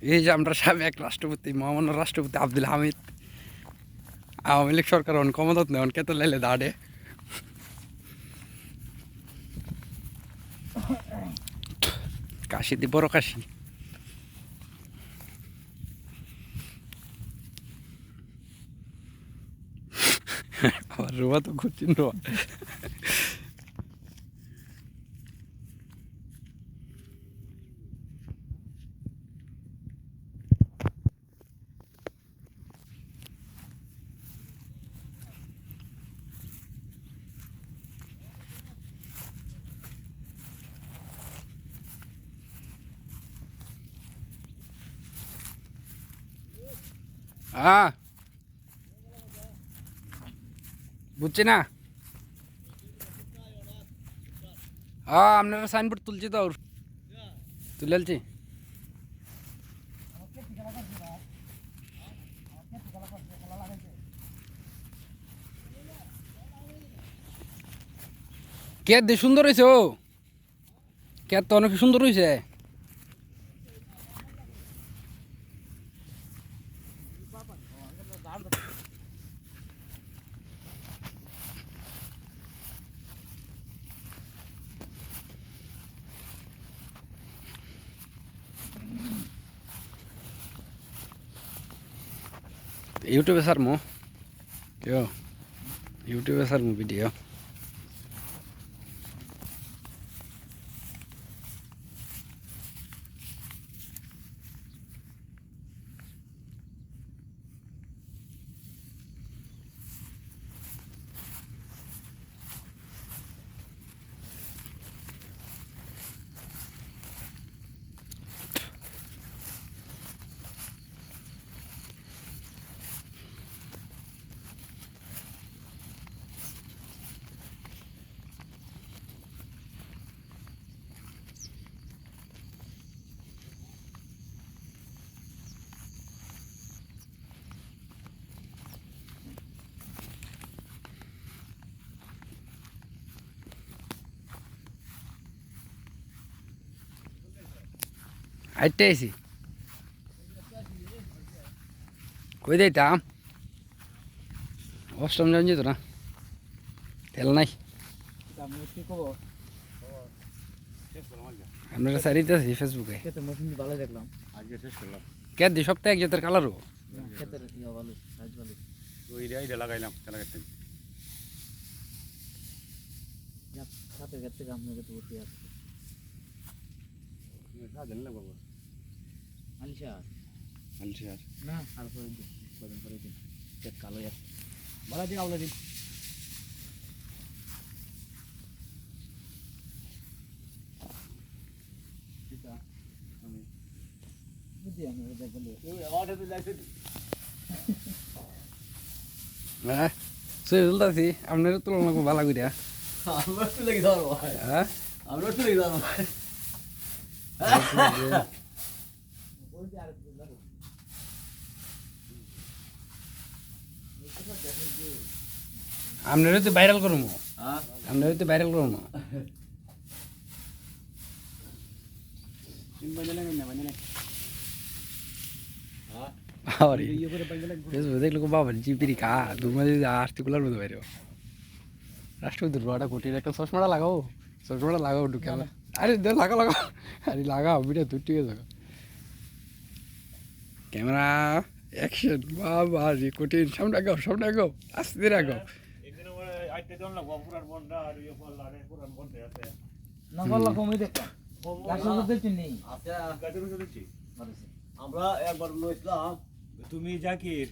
এই যে আমরা সাবেক রাষ্ট্রপতি মহামান্য রাষ্ট্রপতি আব্দুল হামিদ আওয়ামী লীগ সরকার অন ক্ষমতা নেন কে তো লাইলে দাঁড়ে কাশি দি বড় কাশি আমার রোয়া তো ঘুরছেন রোয়া বুঝছি না আপনারা সাইনবোর্ড তুলছি তো তুলেছি কে দে সুন্দর হয়েছে ও কে তো অনেক সুন্দর হয়েছে ইউটিউবে সারমো কেউ ইউটিউবে সারমো ভিডিও আইতে আইসি কই যাইতাম অষ্টম জন যেত না তেল নাই আপনারা সারিতে আছি ফেসবুকে ভালো দেখলাম কে দি সপ্তাহে এক জাতের কালারও লাগাইলাম না আর পরে দিন কদিন পরে দিন কালো আছে বলা দিন আওলা দিন হ্যাঁ সে বলতেছি আপনার তুলনা খুব ভালো করিয়া আমরা তুলে কি ধরবো হ্যাঁ আমরা তুলে কি ধরবো আপনারা তো ভাইরাল করবো আপনারা তো ভাইরাল করবো ফেসবুক দেখলো বাবা জিপিরি কা দুমাদি আর্টিকুলার মতো বাইরে রাষ্ট্রপতি রোয়াটা কোটির একটা চশমাটা লাগাও চশমাটা লাগাও ঢুকে আরে লাগাও লাগাও আরে লাগাও ভিডিও তুই ঠিক আছে ক্যামেরা অ্যাকশন বাবা রে কঠিন সামনে আগাও আস্তে রাখো আমরা একবার লইছিলাম তুমি জাকির